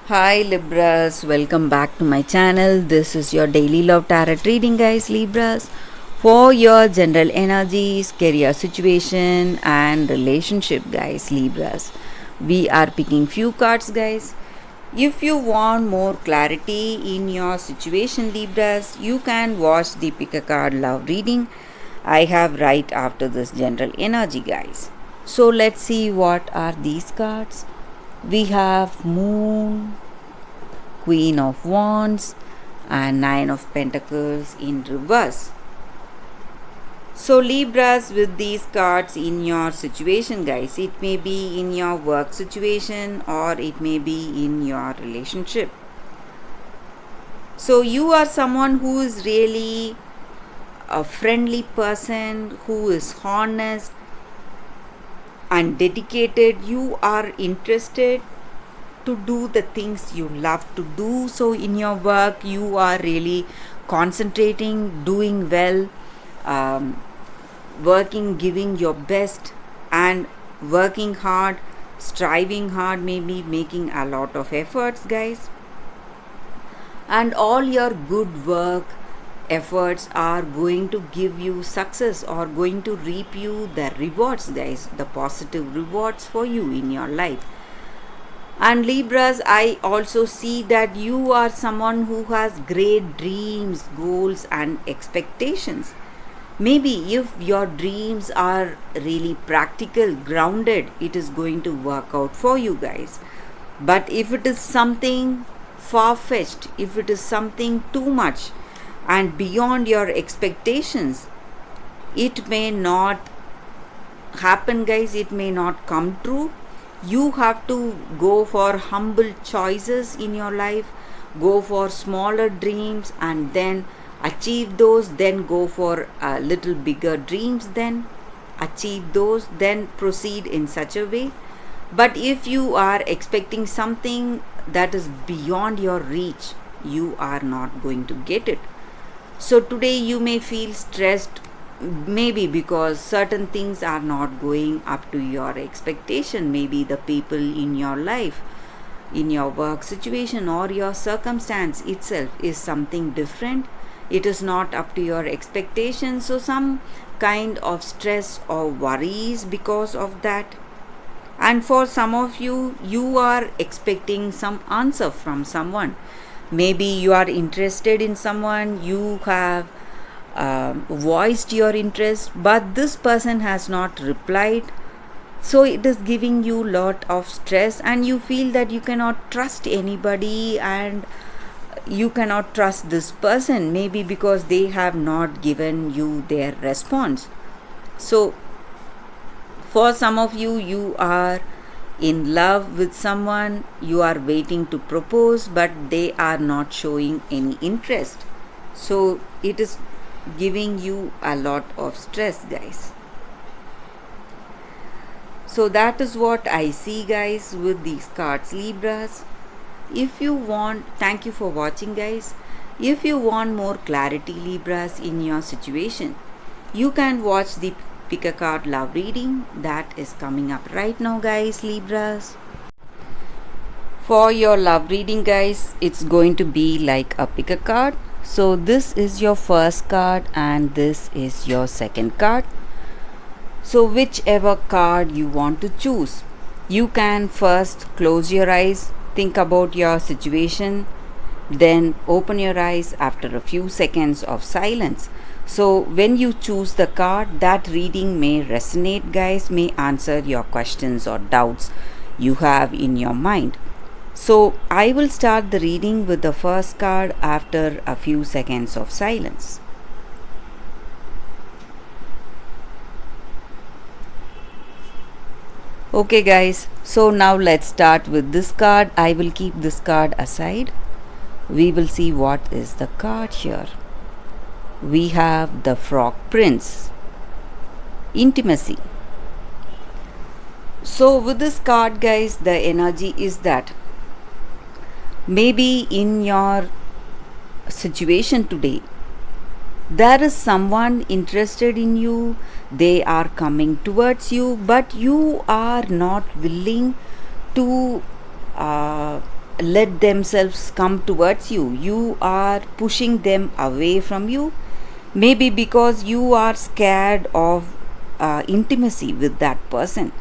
Hi Libras, welcome back to my channel. This is your daily love tarot reading, guys. Libras, for your general energies, career situation, and relationship, guys. Libras, we are picking few cards, guys. If you want more clarity in your situation, Libras, you can watch the pick a card love reading I have right after this general energy, guys. So let's see what are these cards. We have Moon, Queen of Wands, and Nine of Pentacles in reverse. So Libras, with these cards in your situation, guys, it may be in your work situation or it may be in your relationship. So you are someone who is really a friendly person, who is honest and dedicated. You are interested to do the things you love to do. So in your work you are really concentrating, doing well, um, working, giving your best, and working hard, striving hard, maybe making a lot of efforts, guys. And all your good work efforts are going to give you success or going to reap you the rewards, guys, the positive rewards for you in your life. And Libras, I also see that you are someone who has great dreams, goals, and expectations. Maybe if your dreams are really practical, grounded, it is going to work out for you, guys. But if it is something far fetched, if it is something too much and beyond your expectations, it may not happen, guys. It may not come true. You have to go for humble choices in your life, go for smaller dreams and then achieve those, then go for little bigger dreams, then achieve those, then proceed in such a way. But if you are expecting something that is beyond your reach, you are not going to get it. So today you may feel stressed, maybe because certain things are not going up to your expectation. Maybe the people in your life, in your work situation, or your circumstance itself is something different. It is not up to your expectation. So some kind of stress or worries because of that. And for some of you, you are expecting some answer from someone. Maybe you are interested in someone, you have voiced your interest, but this person has not replied. So it is giving you lot of stress and you feel that you cannot trust anybody and you cannot trust this person, maybe because they have not given you their response. So for some of you, you are in love with someone, you are waiting to propose, but they are not showing any interest. So it is giving you a lot of stress, guys. So that is what I see, guys, with these cards, Libras. If you want, thank you for watching, guys. If you want more clarity, Libras, in your situation, you can watch the pick a card love reading that is coming up right now, guys, Libras. For your love reading, guys, it's going to be like a pick a card. So this is your first card and this is your second card. So whichever card you want to choose, you can first close your eyes, think about your situation, then open your eyes after a few seconds of silence. So when you choose the card, that reading may resonate, guys, may answer your questions or doubts you have in your mind. So I will start the reading with the first card after a few seconds of silence. Okay, guys, so now let's start with this card. I will keep this card aside. We will see what is the card here. We have the Frog Prince, intimacy. So with this card, guys, the energy is that maybe in your situation today, there is someone interested in you, they are coming towards you, but you are not willing to let themselves come towards you. You are pushing them away from you, maybe because you are scared of intimacy with that person.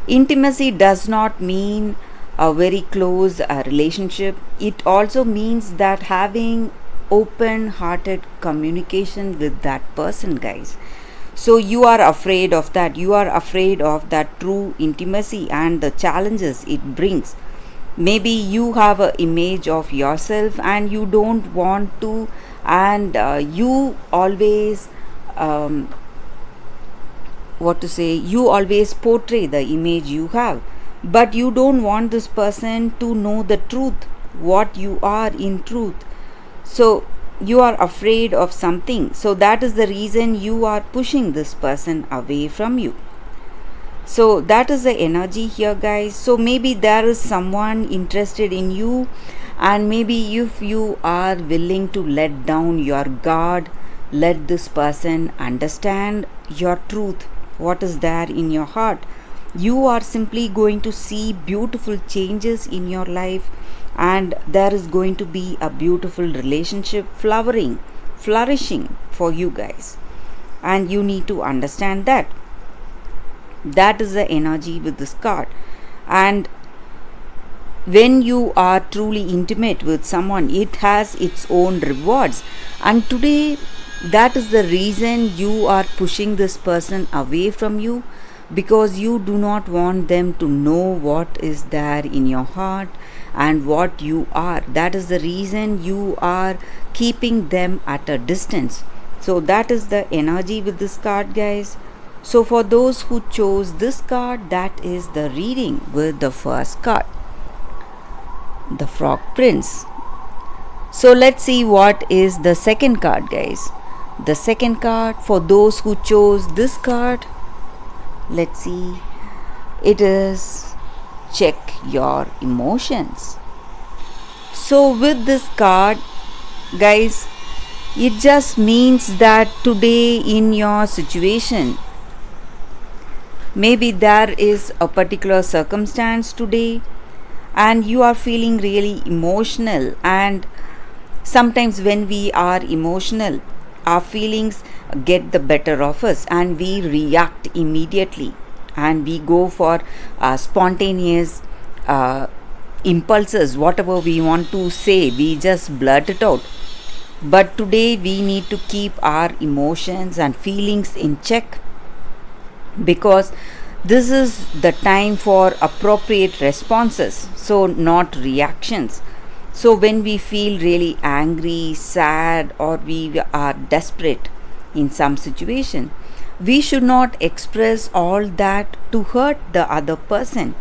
Intimacy does not mean a very close relationship. It also means that having open hearted communication with that person, guys. So you are afraid of that. You are afraid of that true intimacy and the challenges it brings. Maybe you have an image of yourself and you don't want to, and you always you always portray the image you have, but you don't want this person to know the truth, what you are in truth. So you are afraid of something, so that is the reason you are pushing this person away from you. So that is the energy here, guys. So maybe there is someone interested in you, and maybe if you are willing to let down your guard, let this person understand your truth, what is there in your heart, you are simply going to see beautiful changes in your life, and there is going to be a beautiful relationship flourishing for you guys. And you need to understand that. That is the energy with this card. And when you are truly intimate with someone, it has its own rewards. And today, that is the reason you are pushing this person away from you, because you do not want them to know what is there in your heart and what you are. That is the reason you are keeping them at a distance. So that is the energy with this card, guys. So for those who chose this card, that is the reading with the first card, the Frog Prince. So let's see what is the second card, guys. The second card, for those who chose this card, let's see, it is check your emotions. So with this card, guys, it just means that today in your situation, maybe there is a particular circumstance today and you are feeling really emotional, and sometimes when we are emotional, our feelings get the better of us and we react immediately and we go for spontaneous impulses. Whatever we want to say, we just blurt it out. But today we need to keep our emotions and feelings in check, because this is the time for appropriate responses, so not reactions. So when we feel really angry, sad, or we are desperate in some situation, we should not express all that to hurt the other person.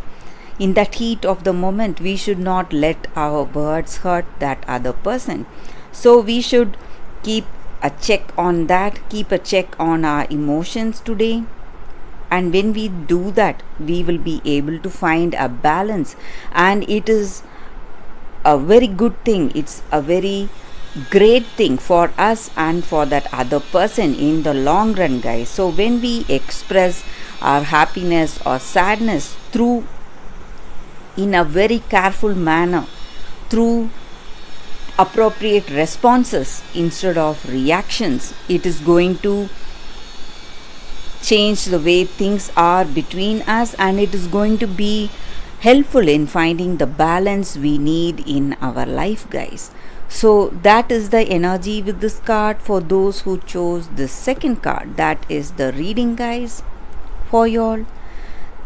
In that heat of the moment, we should not let our words hurt that other person. So we should keep a check on that, keep a check on our emotions today. And when we do that, we will be able to find a balance, and it is a very good thing. It's a very great thing for us and for that other person in the long run, guys. So when we express our happiness or sadness through in a very careful manner, through appropriate responses instead of reactions, it is going to change the way things are between us, and it is going to be helpful in finding the balance we need in our life, guys. So that is the energy with this card for those who chose the second card. That is the reading, guys, for y'all.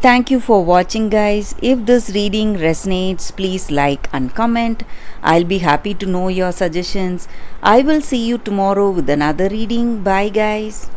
Thank you for watching, guys. If this reading resonates, please like and comment. I'll be happy to know your suggestions. I will see you tomorrow with another reading. Bye, guys.